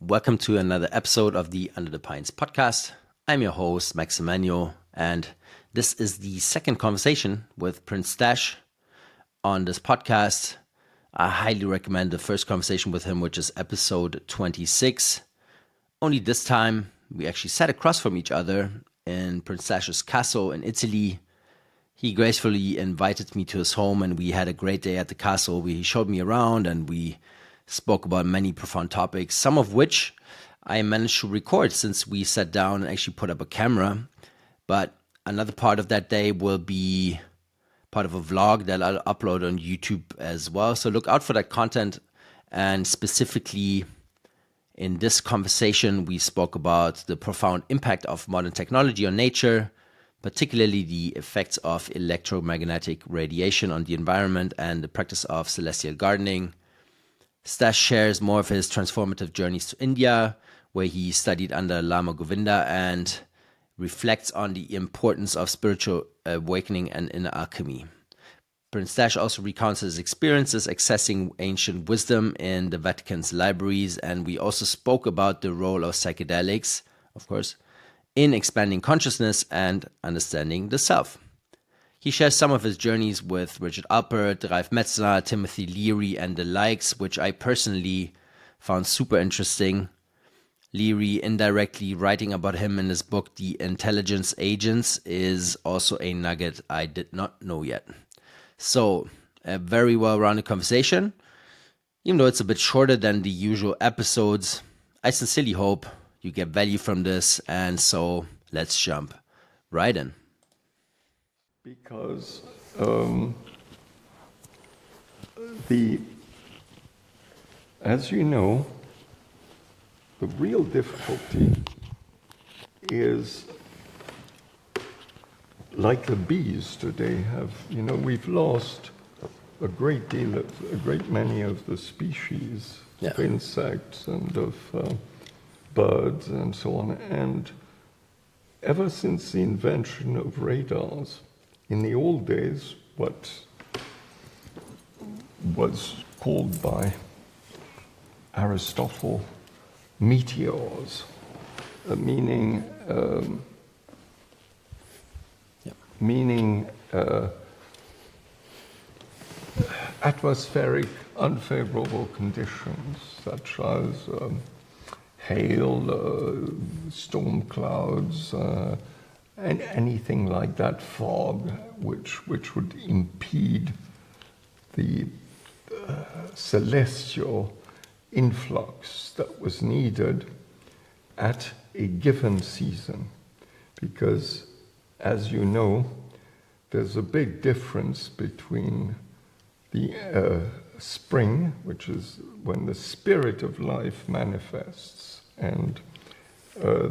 Welcome to another episode of the Under the Pines podcast. I'm your host, Max Emanuel, and this is the second conversation with Prince Stash on this podcast. I highly recommend the first conversation with him, which is episode 26. Only this time, we actually sat across from each other in Prince Stash's castle in Italy. He gracefully invited me to his home, and we had a great day at the castle. He showed me around, and we spoke about many profound topics, some of which I managed to record since we sat down and actually put up a camera. But another part of that day will be part of a vlog that I'll upload on YouTube as well. So look out for that content. And specifically in this conversation, we spoke about the profound impact of modern technology on nature, particularly the effects of electromagnetic radiation on the environment and the practice of celestial gardening. Stash shares more of his transformative journeys to India, where he studied under Lama Govinda, and reflects on the importance of spiritual awakening and inner alchemy. Prince Stash also recounts his experiences accessing ancient wisdom in the Vatican's libraries, and we also spoke about the role of psychedelics, of course, in expanding consciousness and understanding the self. He shares some of his journeys with Richard Alpert, Ralph Metzler, Timothy Leary, and the likes, which I personally found super interesting. Leary indirectly writing about him in his book, The Intelligence Agents, is also a nugget I did not know yet. So, a very well-rounded conversation. Even though it's a bit shorter than the usual episodes, I sincerely hope you get value from this, and so let's jump right in. Because as you know, the real difficulty is like the bees today have, we've lost a great many of the species of insects and of birds and so on. And ever since the invention of radars, in the old days, what was called by Aristotle meteors, meaning atmospheric unfavorable conditions, such as hail, storm clouds, and anything like that, fog, which would impede the celestial influx that was needed at a given season. Because, as you know, there's a big difference between the spring, which is when the spirit of life manifests, and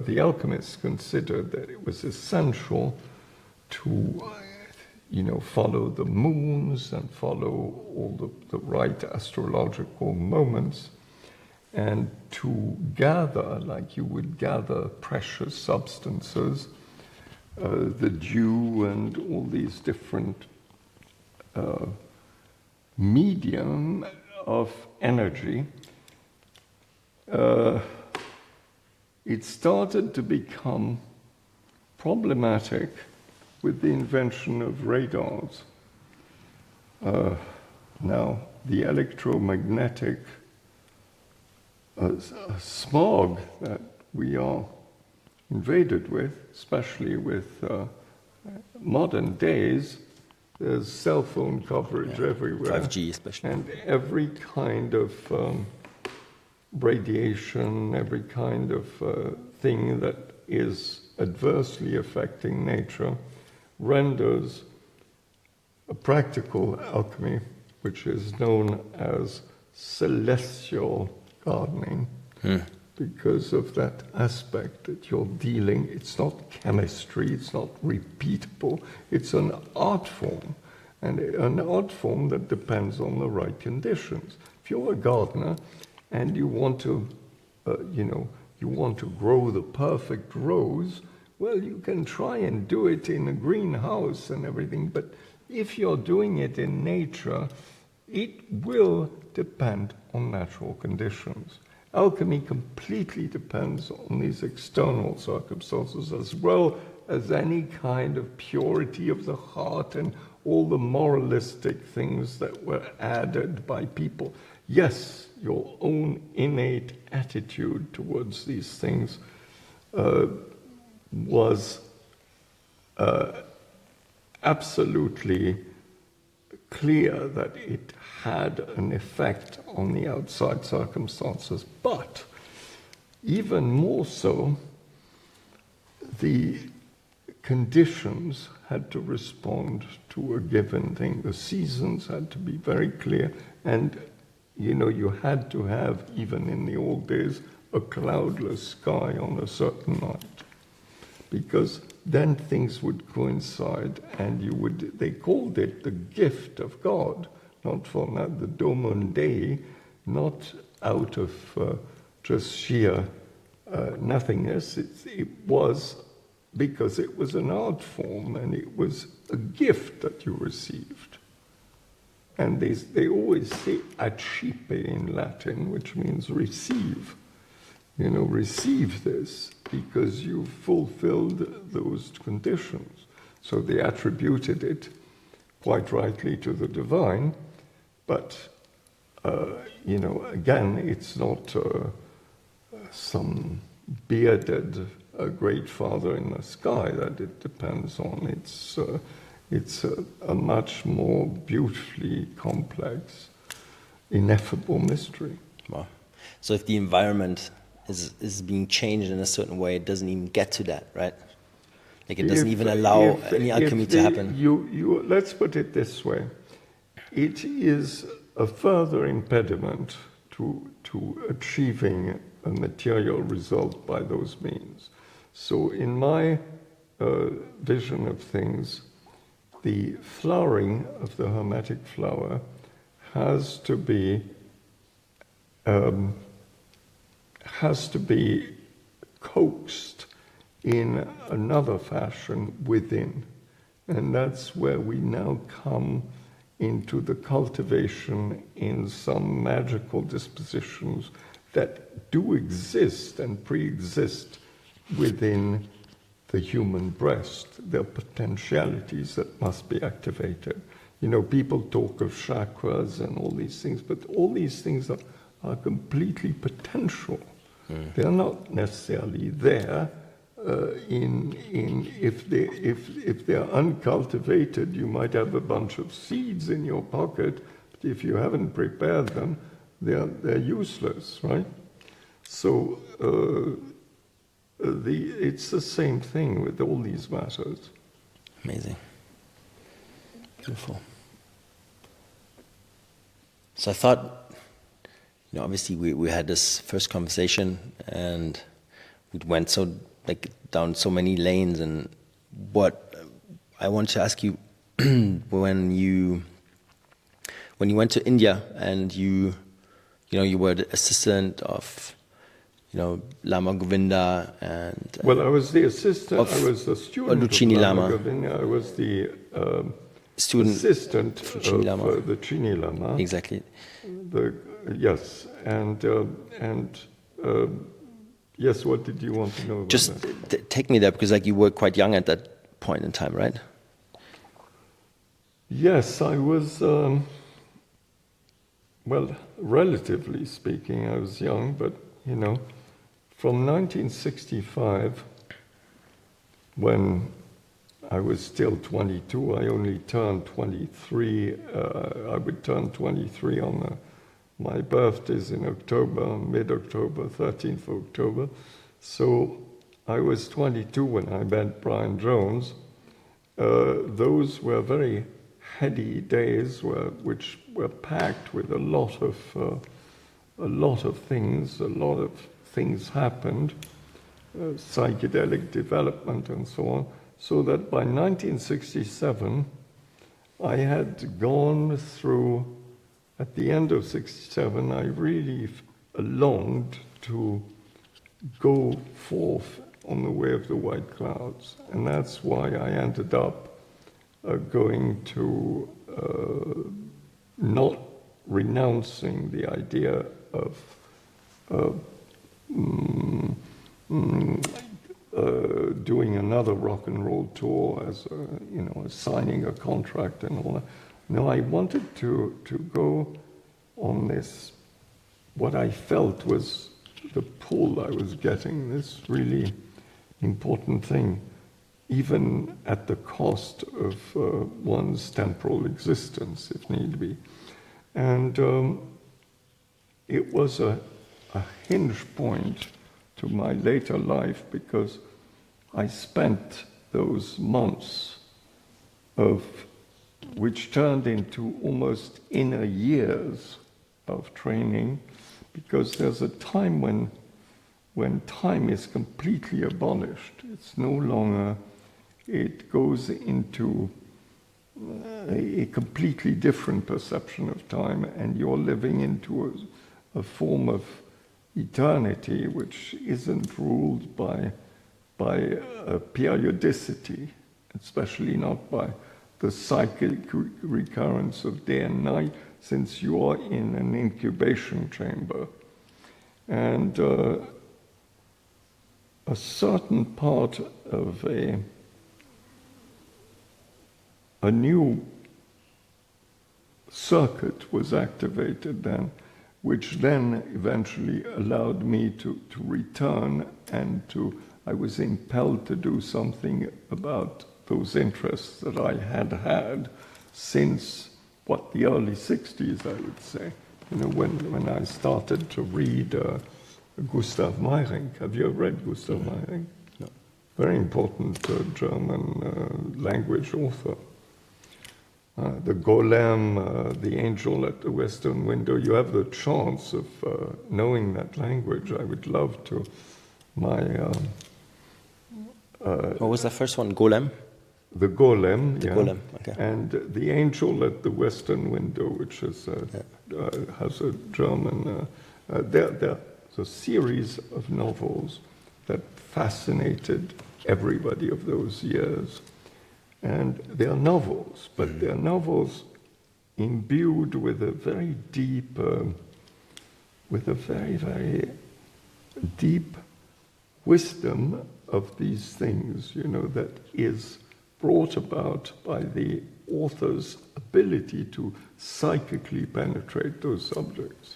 the alchemists considered that it was essential to, follow the moons and follow all the right astrological moments, and to gather, like you would gather precious substances, the dew and all these different medium of energy. It started to become problematic with the invention of radars. Now, the electromagnetic smog that we are invaded with, especially with modern days, there's cell phone coverage everywhere. 5G especially. And every kind of radiation, every kind of thing that is adversely affecting nature renders a practical alchemy, which is known as celestial gardening, because of that aspect that you're dealing. It's not chemistry, it's not repeatable, it's an art form, and an art form that depends on the right conditions. If you're a gardener and you want to, you want to grow the perfect rose, well, you can try and do it in a greenhouse and everything, but if you're doing it in nature, it will depend on natural conditions. Alchemy completely depends on these external circumstances as well as any kind of purity of the heart and all the moralistic things that were added by people. Yes, your own innate attitude towards these things was absolutely clear that it had an effect on the outside circumstances, but even more so, the conditions had to respond to a given thing. The seasons had to be very clear, and you had to have, even in the old days, a cloudless sky on a certain night, because then things would coincide, and they called it the gift of God, not for the Domun Dei, not out of just sheer nothingness. It was because it was an art form, and it was a gift that you received. And they always say accipe in Latin, which means receive. Receive this because you fulfilled those conditions. So they attributed it quite rightly to the divine, but, again, it's not some bearded great father in the sky that it depends on. It's a much more beautifully complex, ineffable mystery. Wow. So if the environment is being changed in a certain way, it doesn't even get to that, right? Like it doesn't even allow any alchemy to happen. Let's put it this way. It is a further impediment to achieving a material result by those means. So in my vision of things, the flowering of the hermetic flower has to be coaxed in another fashion within. And that's where we now come into the cultivation in some magical dispositions that do exist and pre-exist within the human breast. There are potentialities that must be activated. People talk of chakras and all these things, but all these things are completely potential. They're not necessarily there. If they're uncultivated, you might have a bunch of seeds in your pocket, but if you haven't prepared them, they're useless, right? So it's the same thing with all these matters. Amazing. Beautiful. So I thought, obviously we had this first conversation and we went down so many lanes, and what I want to ask you when you went to India and you were the assistant of Lama Govinda and I was the assistant. I was the student of Lama Govinda. I was the assistant of the Chini Lama. Exactly. Yes, and yes. What did you want to know about Just that? Take me there, because you were quite young at that point in time, right? Yes, I was. Relatively speaking, I was young, but from 1965, when I was still 22, I only turned 23. I would turn 23 on my birthday's in October, mid-October, 13th of October. So I was 22 when I met Brian Jones. Those were very heady days, which were packed with a lot of things. A lot of things happened, psychedelic development and so on. So that by 1967, I had gone through. At the end of 67, I really longed to go forth on the way of the white clouds. And that's why I ended up going to not renouncing the idea of doing another rock and roll tour, as signing a contract and all that. No, I wanted to go on this, what I felt was the pull I was getting, this really important thing, even at the cost of one's temporal existence, if need be. And it was a hinge point to my later life, because I spent those months which turned into almost inner years of training, because there's a time when time is completely abolished. It's no longer, it goes into a completely different perception of time, and you're living into a form of eternity which isn't ruled by periodicity, especially not by the cyclic recurrence of day and night, since you are in an incubation chamber. And a certain part of a new circuit was activated then, which then eventually allowed me to return, and I was impelled to do something about those interests that I had since, the early 60s, I would say. When I started to read Gustav Meyrink. Have you read Gustav Meyrink? No. Very important German language author. The Golem, the angel at the western window. You have the chance of knowing that language. I would love to. What was the first one? Golem? The Golem, The yeah. Golem, okay. And the angel at the western window, which is has a German. There's a series of novels that fascinated everybody of those years. And they are novels, but they are novels imbued with a very deep, very deep wisdom of these things, that is brought about by the author's ability to psychically penetrate those subjects.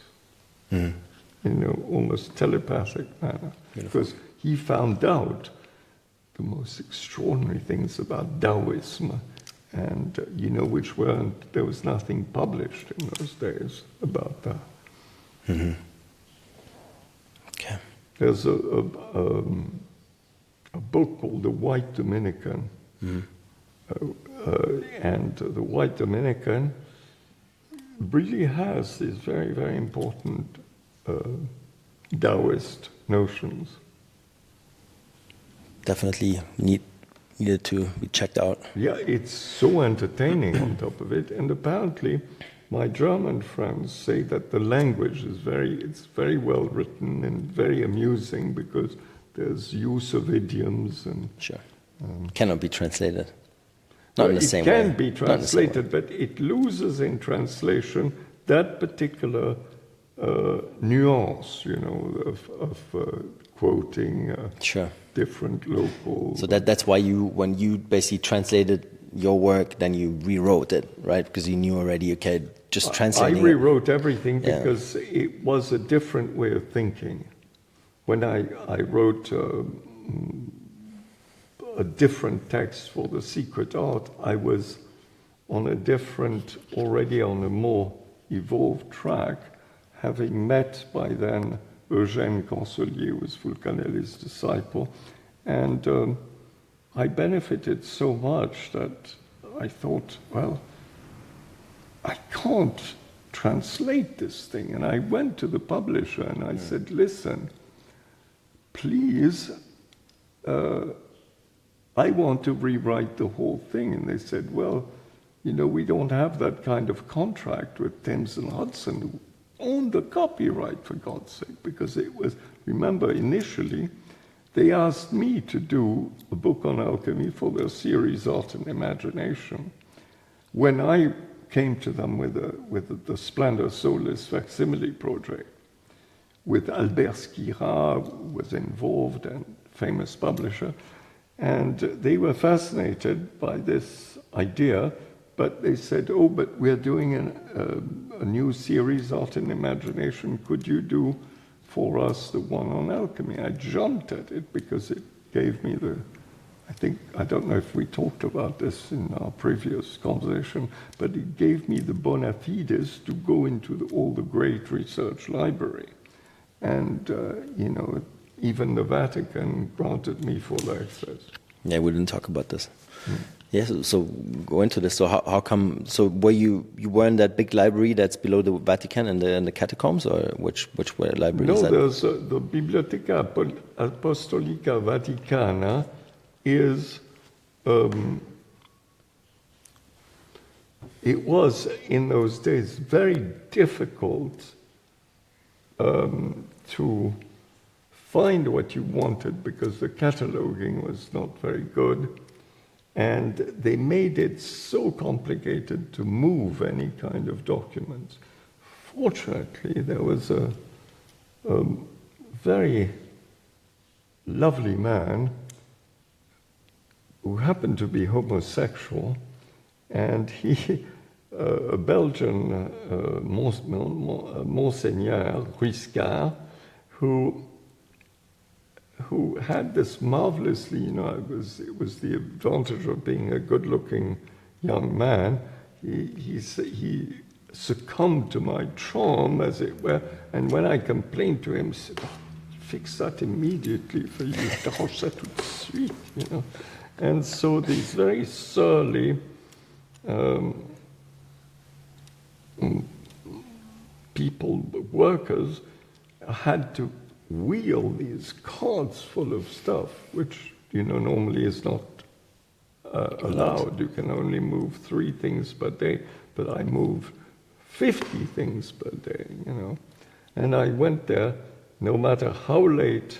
Almost telepathic manner. Beautiful. Because he found out the most extraordinary things about Taoism, and which there was nothing published in those days about that. Mm-hmm. Okay. There's a book called The White Dominican, and the White Dominican really has these very, very important Taoist notions. Definitely needed to be checked out. Yeah, it's so entertaining on top of it. And apparently, my German friends say that the language is very well written and very amusing, because there's use of idioms and... Sure. Cannot be translated. Not in the same way. It can be translated, but it loses in translation that particular nuance, of quoting Sure. different local... So that's why when you basically translated your work, then you rewrote it, right? Because you knew already, okay, just translating I rewrote everything because it was a different way of thinking. When I wrote a different text for The Secret Art, I was already on a more evolved track, having met by then Eugène Cancelier, who was Fulcanelli's disciple, and I benefited so much that I thought, well, I can't translate this thing. And I went to the publisher and I said, listen, please, I want to rewrite the whole thing. And they said, well, we don't have that kind of contract with Thames and Hudson, who own the copyright, for God's sake, because it was, remember, initially, they asked me to do a book on alchemy for their series Art and Imagination. When I came to them with the Splendor Solis facsimile project, with Albert Skira, who was involved and famous publisher. And they were fascinated by this idea, but they said, oh, but we're doing a new series, Art and Imagination. Could you do for us the one on alchemy? I jumped at it because it gave me I don't know if we talked about this in our previous conversation, but it gave me the bona fides to go into all the great research library. And, even the Vatican granted me full access. Yeah, we didn't talk about this. Yes, so go into this. So how come? So were you were in that big library that's below the Vatican and the catacombs, or which library? No, is that? there's the Biblioteca Apostolica Vaticana is. It was in those days very difficult to find what you wanted because the cataloging was not very good. And they made it so complicated to move any kind of documents. Fortunately, there was a very lovely man who happened to be homosexual, and he, a Belgian Monseigneur Ruiscard, who had this marvelously, it was the advantage of being a good-looking young man. He succumbed to my charm, as it were, and when I complained to him, he said, oh, fix that immediately for you, t'arrange ça tout de suite, And so these very surly people, workers, had to wheel these carts full of stuff, which, normally is not allowed. You can only move 3 things per day, but I moved 50 things per day, And I went there, no matter how late,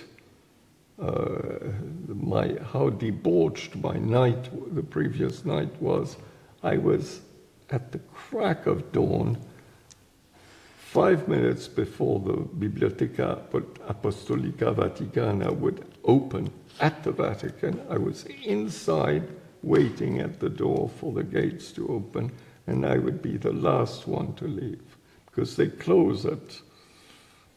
how debauched my night, the previous night was, I was at the crack of dawn, 5 minutes before the Biblioteca Apostolica Vaticana would open at the Vatican. I was inside waiting at the door for the gates to open, and I would be the last one to leave because they close at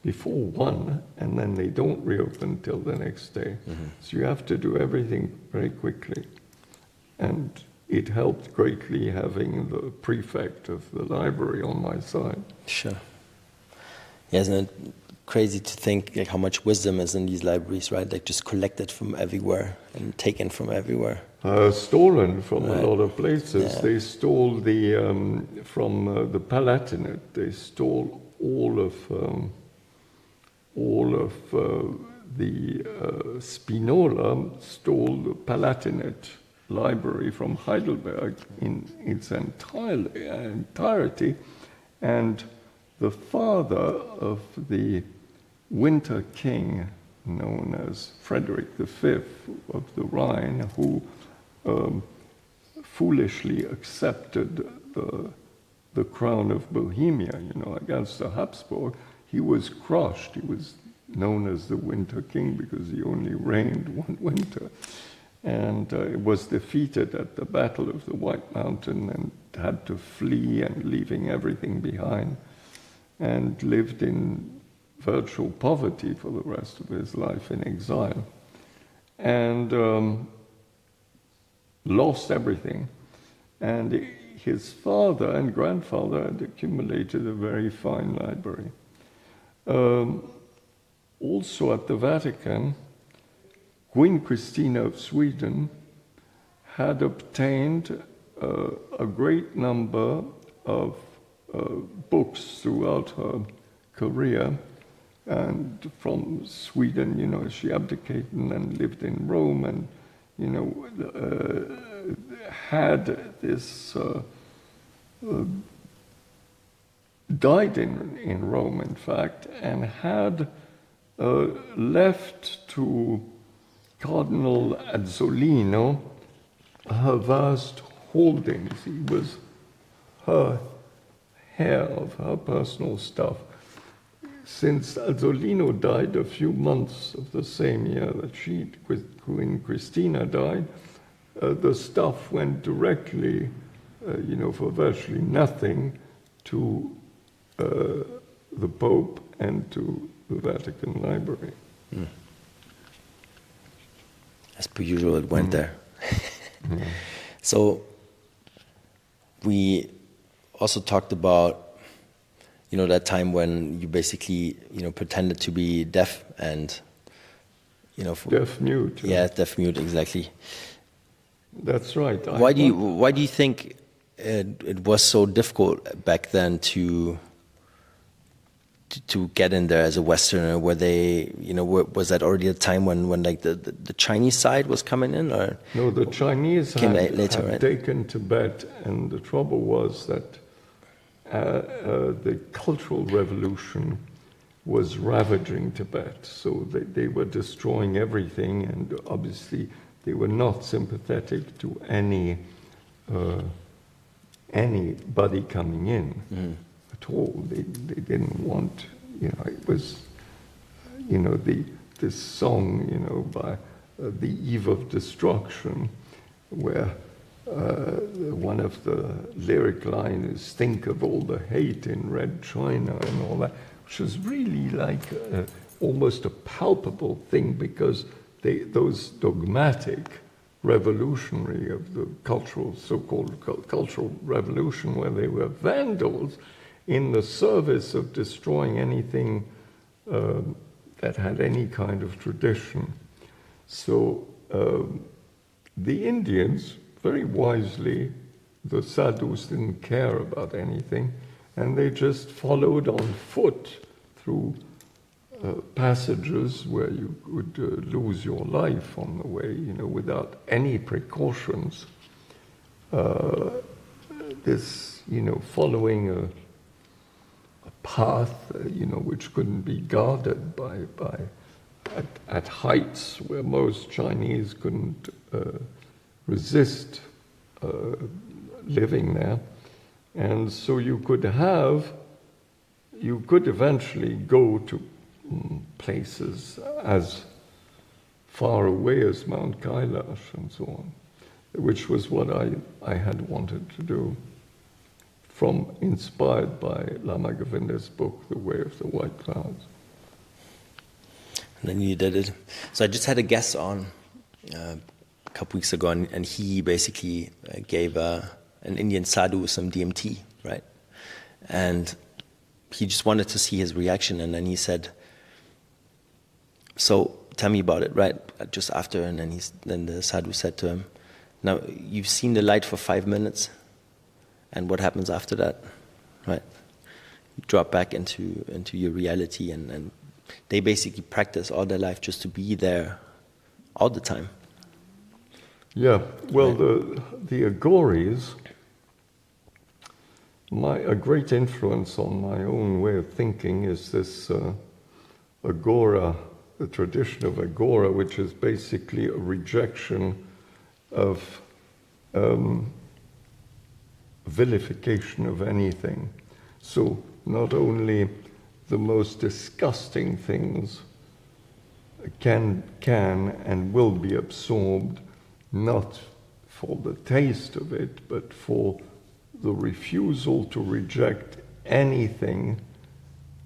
before 1 and then they don't reopen till the next day. Mm-hmm. So you have to do everything very quickly. And it helped greatly having the prefect of the library on my side. Sure. Yeah, isn't it crazy to think how much wisdom is in these libraries, right? Like just collected from everywhere and taken from everywhere. Stolen from a lot of places. Yeah. They stole from the Palatinate. They stole all of the Spinola stole the Palatinate library from Heidelberg in its entirety, and the father of the Winter King, known as Frederick V of the Rhine, who foolishly accepted the crown of Bohemia, against the Habsburg, he was crushed. He was known as the Winter King because he only reigned one winter. And was defeated at the Battle of the White Mountain and had to flee and leaving everything behind, and lived in virtual poverty for the rest of his life in exile, and lost everything. And his father and grandfather had accumulated a very fine library. Also at the Vatican, Queen Christina of Sweden had obtained a great number of books throughout her career, and from Sweden, she abdicated and lived in Rome, and had this died in Rome, in fact, and had left to Cardinal Azzolino her vast holdings. He was her heir of her personal stuff. since Azzolino died a few months of the same year that Queen Christina died, the stuff went directly, for virtually nothing to the Pope and to the Vatican Library. Mm. As per usual, it went there. Yeah. So we also talked about, that time when you basically, pretended to be deaf and, deaf mute. Yeah, deaf mute, exactly. That's right. Why do you think it was so difficult back then to get in there as a Westerner? Were they, was that already a time when like the Chinese side was coming in, or no? The Chinese came had later, right? taken Tibet, and the trouble was that the Cultural Revolution was ravaging Tibet. So they were destroying everything, and obviously they were not sympathetic to anybody coming in at all. They didn't want, it was, this song, by The Eve of Destruction, where one of the lyric lines is, think of all the hate in Red China and all that, which is really like almost a palpable thing, because those dogmatic revolutionary of the so-called cultural revolution, where they were vandals in the service of destroying anything that had any kind of tradition. So the Indians, very wisely, the sadhus didn't care about anything, and they just followed on foot through passages where you would lose your life on the way, without any precautions. Following a path, which couldn't be guarded at heights where most Chinese couldn't resist living there. And so you could eventually go to places as far away as Mount Kailash and so on, which was what I had wanted to do, inspired by Lama Govinda's book, The Way of the White Clouds. And then you did it. So I just had a guest on a couple weeks ago, and he basically gave an Indian sadhu some DMT, right? And he just wanted to see his reaction, and then he said, so tell me about it, right? Just after, and then the sadhu said to him, now you've seen the light for 5 minutes, and what happens after that, right? You drop back into your reality, and they basically practice all their life just to be there all the time. Yeah, well, right. the Agoris, a great influence on my own way of thinking is this Agora, the tradition of Agora, which is basically a rejection of vilification of anything. So not only the most disgusting things can and will be absorbed, not for the taste of it, but for the refusal to reject anything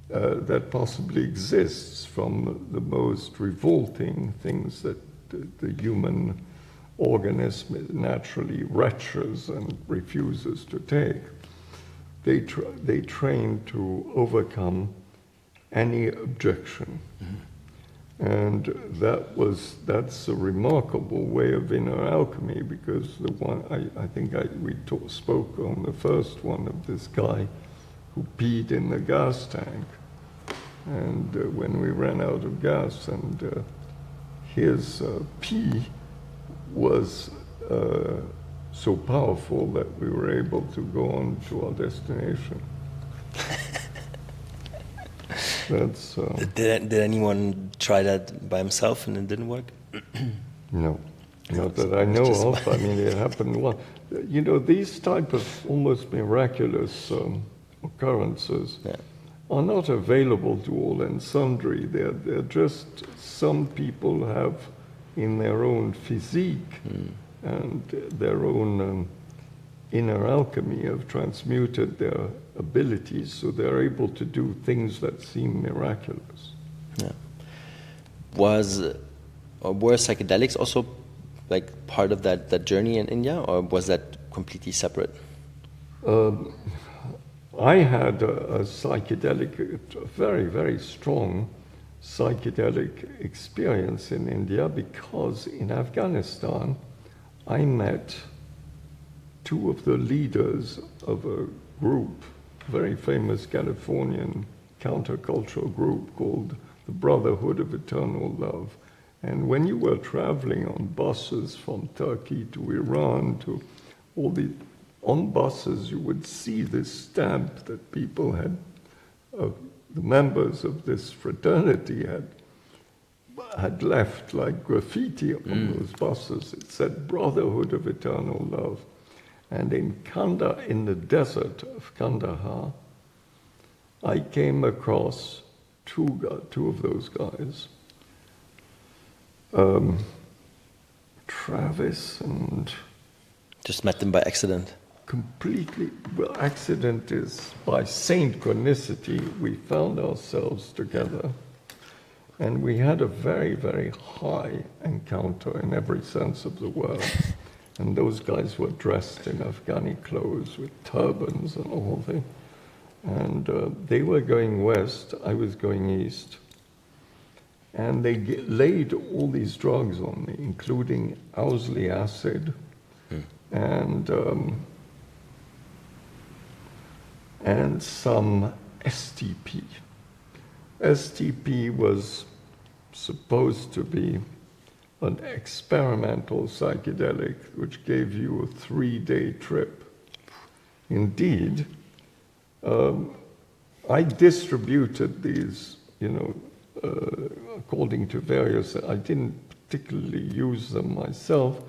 that possibly exists, from the most revolting things that the human organism naturally retches and refuses to take. They train to overcome any objection. Mm-hmm. And that's a remarkable way of inner alchemy, because the one I think we spoke on the first one of this guy who peed in the gas tank, and when we ran out of gas, and his pee was so powerful that we were able to go on to our destination. That's. Did anyone try that by himself and it didn't work? No, not that I know of. I mean, it happened once. These type of almost miraculous occurrences are not available to all and sundry. They're just some people have in their own physique and their own inner alchemy have transmuted their abilities, so they're able to do things that seem miraculous. Yeah. Were psychedelics also like part of that journey in India, or was that completely separate? I had a psychedelic, a very, very strong psychedelic experience in India because in Afghanistan I met two of the leaders of a group, a very famous Californian countercultural group called the Brotherhood of Eternal Love. And when you were traveling on buses from Turkey to Iran to on buses, you would see this stamp that people had, the members of this fraternity had left like graffiti on those buses. It said Brotherhood of Eternal Love. And in the desert of Kandahar, I came across two of those guys, Travis and... Just met them by accident? Completely, well, accident is by synchronicity. We found ourselves together and we had a very, very high encounter in every sense of the word. And those guys were dressed in Afghani clothes with turbans and all that. And they were going west, I was going east. And they laid all these drugs on me, including Owsley acid and some STP. STP was supposed to be an experimental psychedelic which gave you a 3-day trip. Indeed, I distributed these, according to various, I didn't particularly use them myself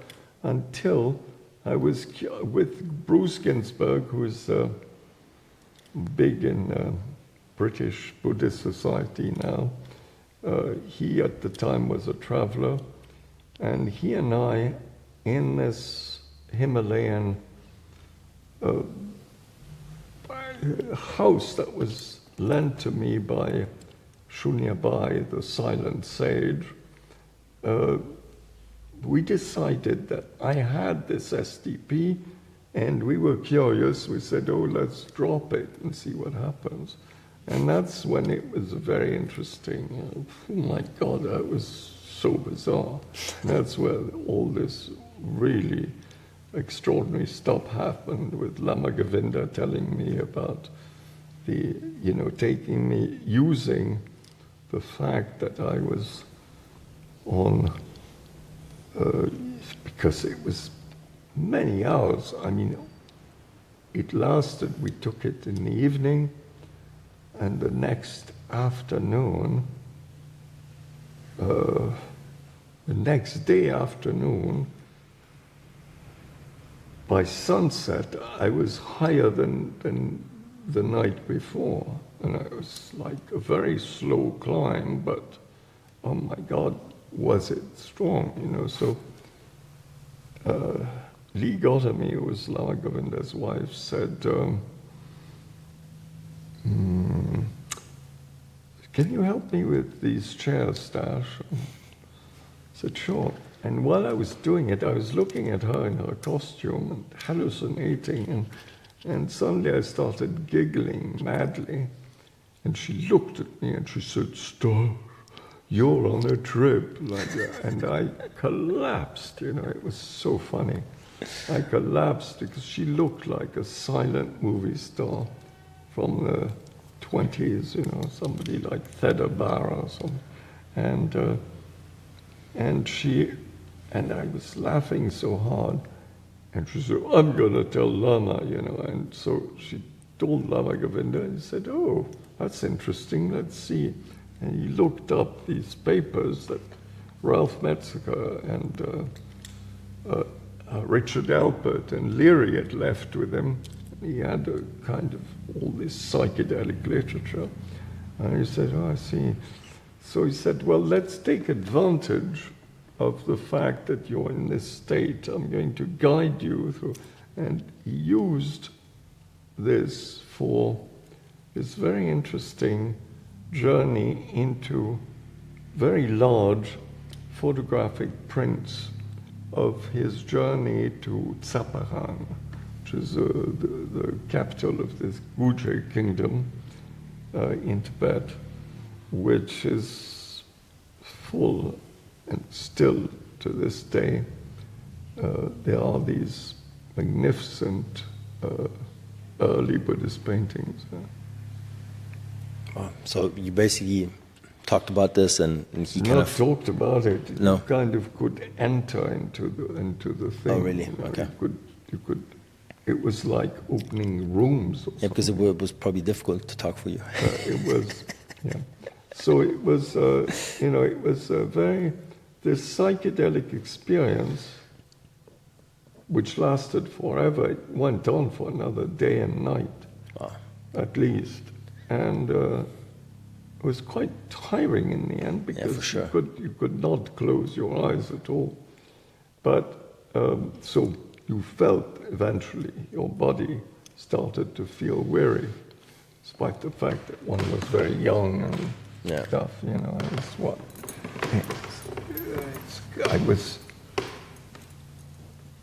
until I was with Bruce Ginsburg, who is big in British Buddhist society now. He at the time was a traveler, and he and I, in this Himalayan house that was lent to me by Shunyabai, the silent sage, we decided that I had this STP and we were curious. We said, oh, let's drop it and see what happens. And that's when it was very interesting. Oh my God, that was so bizarre. And that's where all this really extraordinary stuff happened with Lama Govinda telling me about the, taking me, using the fact that I was on, because it was many hours. I mean, it lasted, we took it in the evening, and the next afternoon, the next day afternoon, by sunset, I was higher than the night before. And it was like a very slow climb, but oh my God, was it strong, So Lee Gottamy, who was Lama Govinda's wife, said, can you help me with these chairs, Stash? I said, sure. And while I was doing it, I was looking at her in her costume and hallucinating, and suddenly I started giggling madly. And she looked at me and she said, Stash, you're on a trip, like that. And I collapsed, it was so funny. I collapsed because she looked like a silent movie star from the 20s, somebody like Theda Bar or something. And I was laughing so hard, and she said, I'm gonna tell Lama, and so she told Lama Govinda, and he said, oh, that's interesting, let's see. And he looked up these papers that Ralph Metzger and Richard Alpert and Leary had left with him, he had a kind of all this psychedelic literature. And he said, oh, I see. So he said, well, let's take advantage of the fact that you're in this state. I'm going to guide you through. And he used this for this very interesting journey into very large photographic prints of his journey to Tsaparang, which is the capital of this Guje kingdom in Tibet, which is full, and still to this day, there are these magnificent early Buddhist paintings. So you basically talked about this, and he kind Not of talked about it. No. You kind of could enter into the thing. Oh, really? You know, Okay. You could. It was like opening rooms. Or yeah, because it was probably difficult to talk for you. it was, yeah. So it was, it was a very, this psychedelic experience, which lasted forever. It went on for another day and night, Wow. at least, and it was quite tiring in the end because for sure. you could not close your eyes at all. But so you felt eventually your body started to feel weary, despite the fact that one was very young and stuff. You know, it's what I was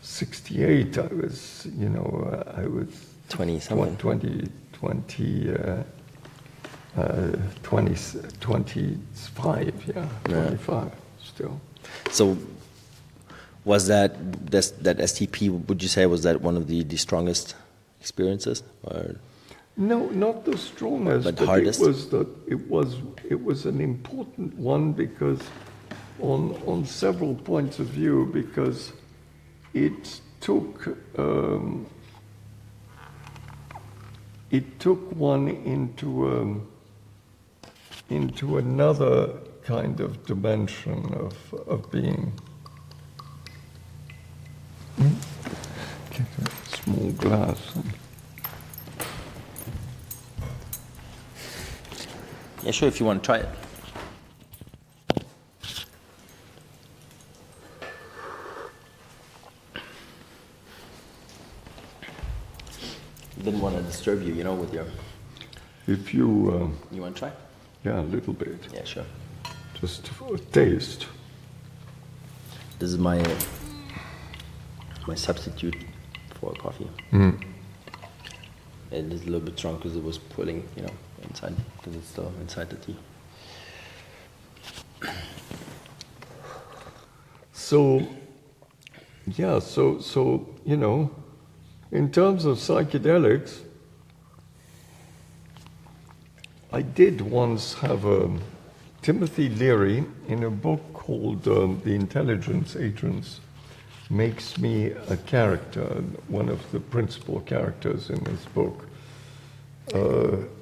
68. I was, I was 20 something. 25, yeah, 25 still. So was that STP, would you say, was that one of the strongest experiences? Or? No, not the strongest, but hardest? it was an important one because on several points of view, because it took one into another kind of dimension of being. Get a small glass. Yeah, sure, if you want to try it. Didn't want to disturb you, with your... If you... you want to try? Yeah, a little bit. Yeah, sure. Just for a taste. This is my substitute for coffee. Mm. It is a little bit strong because it was pulling, inside, because it's still inside the tea. So, yeah, so in terms of psychedelics, I did once have Timothy Leary in a book called The Intelligence Agents makes me a character, one of the principal characters in this book.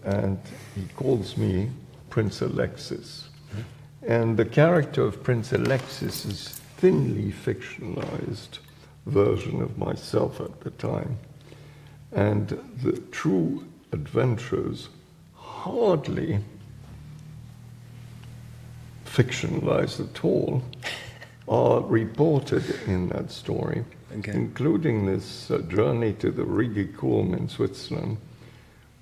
And he calls me Prince Alexis. Mm-hmm. And the character of Prince Alexis is thinly fictionalized version of myself at the time. And the true adventures hardly fictionalized at all are reported in that story, okay, including this journey to the Rigi Kulm in Switzerland,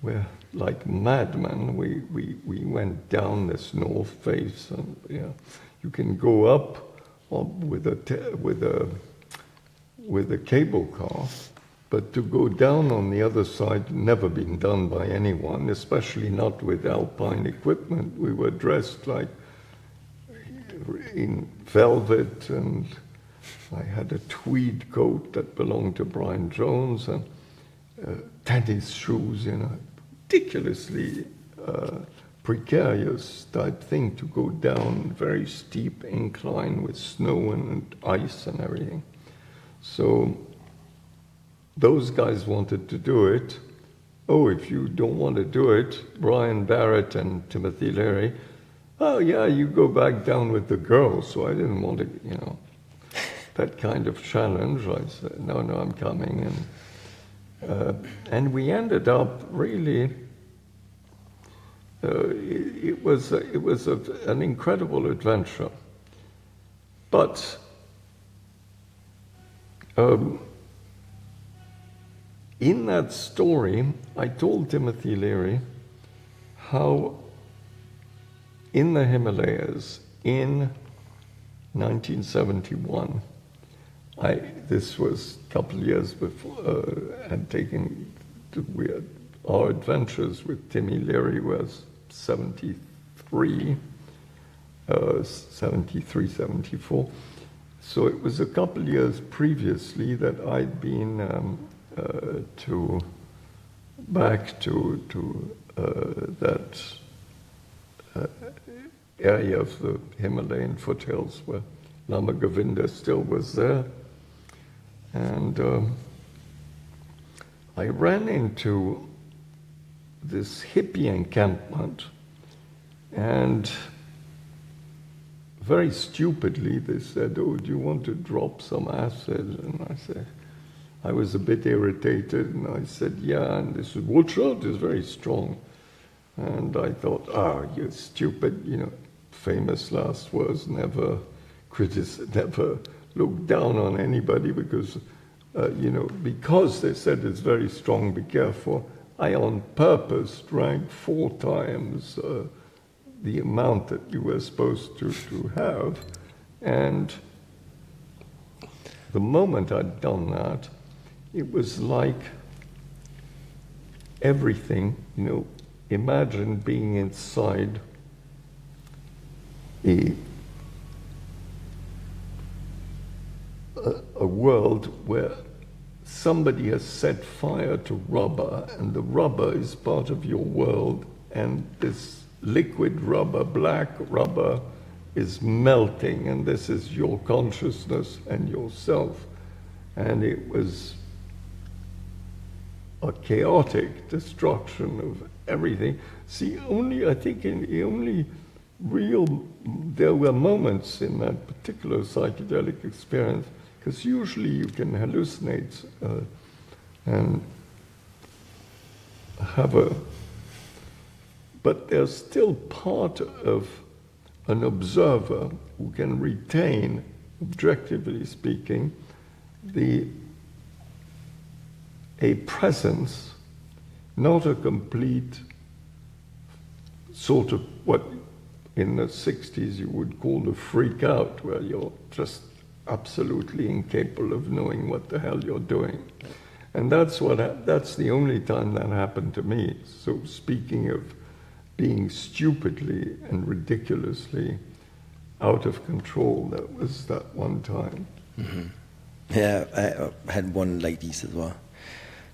where, like madmen, we went down this north face, and you can go up with a cable car, but to go down on the other side, never been done by anyone, especially not with alpine equipment. We were dressed like in velvet, and I had a tweed coat that belonged to Brian Jones, and tennis shoes, ridiculously precarious type thing to go down very steep incline with snow and ice and everything. So those guys wanted to do it. Oh, if you don't want to do it, Brian Barrett and Timothy Leary, oh yeah, you go back down with the girls. So I didn't want to, that kind of challenge. I said, no, I'm coming. And we ended up really. It was an incredible adventure, but in that story, I told Timothy Leary how in the Himalayas in 1971, this was a couple of years before, our adventures with Timmy Leary was 73, 74. So it was a couple of years previously that I'd been back to that area of the Himalayan foothills where Lama Govinda still was there. And I ran into this hippie encampment, and very stupidly they said, "Oh, do you want to drop some acid?" And I was a bit irritated, and I said, "Yeah," and they said, "Watch out, it's very strong." And I thought, you're stupid, famous last words, never look down on anybody because, because they said it's very strong, be careful. I on purpose drank 4 times the amount that you were supposed to have. And the moment I'd done that, it was like everything, imagine being inside a world where somebody has set fire to rubber, and the rubber is part of your world, and this liquid rubber, black rubber, is melting, and this is your consciousness and yourself. And it was a chaotic destruction of everything. See, there were moments in that particular psychedelic experience, because usually you can hallucinate and but there's still part of an observer who can retain, objectively speaking, a presence, not a complete sort of what in the 60s you would call a freak out, where you're just absolutely incapable of knowing what the hell you're doing. And that's the only time that happened to me. So speaking of being stupidly and ridiculously out of control, that was that one time. Mm-hmm. Yeah, I had one like these as well.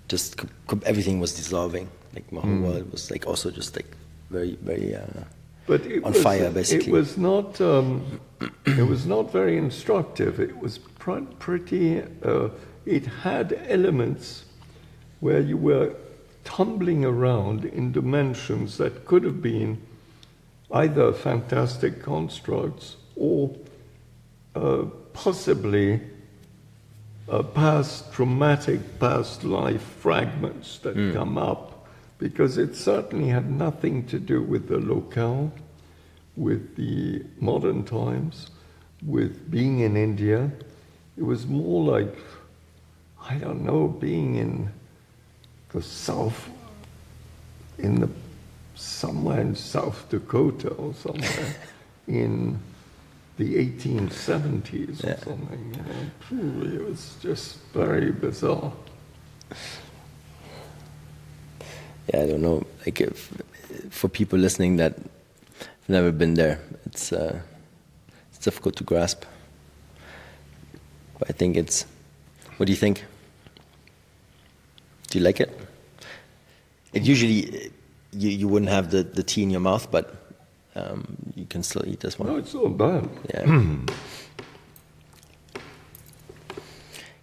Just everything was dissolving. Like my whole world was like also just like very, very but it on was, fire, basically. It was not very instructive. It was pretty. It had elements where you were tumbling around in dimensions that could have been either fantastic constructs or possibly traumatic past life fragments that come up, because it certainly had nothing to do with the locale, with the modern times, with being in India. It was more like, I don't know, being in the South, somewhere in South Dakota or somewhere in the 1870s or something. It was just very bizarre. Yeah, I don't know. Like, for people listening that have never been there, it's difficult to grasp. But I think it's. What do you think? Do you like it? It usually you wouldn't have the tea in your mouth, but you can still eat this one. No, it's not bad. Yeah.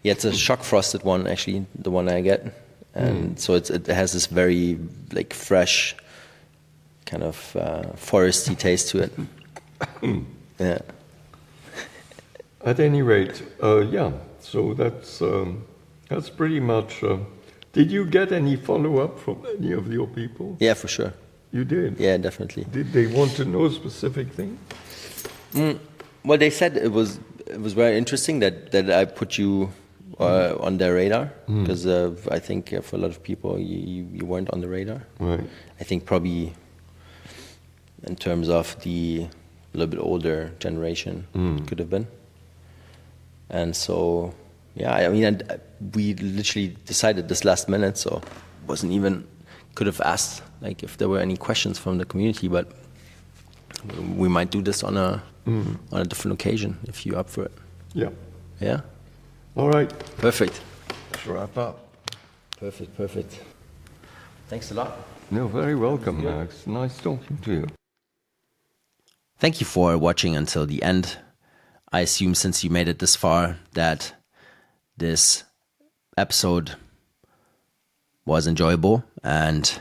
Yeah, it's a shock frosted one, actually, the one I get, and so it has this very like fresh, kind of foresty taste to it. Yeah. At any rate, yeah. So that's pretty much. Did you get any follow-up from any of your people? Yeah, for sure. You did? Yeah, definitely. Did they want to know specific things? Well, they said it was very interesting that I put you on their radar, because I think for a lot of people you weren't on the radar. Right. I think probably in terms of the little bit older generation could have been. And so, yeah, I mean, we literally decided this last minute, so wasn't even, could have asked like if there were any questions from the community, but we might do this on a different occasion if you're up for it. Yeah. Yeah? All right. Perfect. Let's wrap up. Perfect. Thanks a lot. No, very welcome, Max. Nice talking to you. Thank you for watching until the end. I assume since you made it this far that this episode was enjoyable, and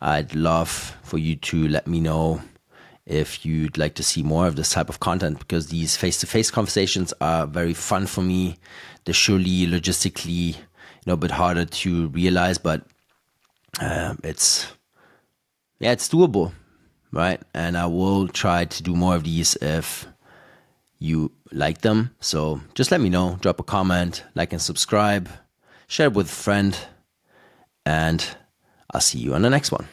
I'd love for you to let me know if you'd like to see more of this type of content, because these face-to-face conversations are very fun for me. They're surely logistically, a bit harder to realize, but it's doable, right? And I will try to do more of these if you like them. So just let me know, drop a comment, like and subscribe, share it with a friend, and I'll see you on the next one.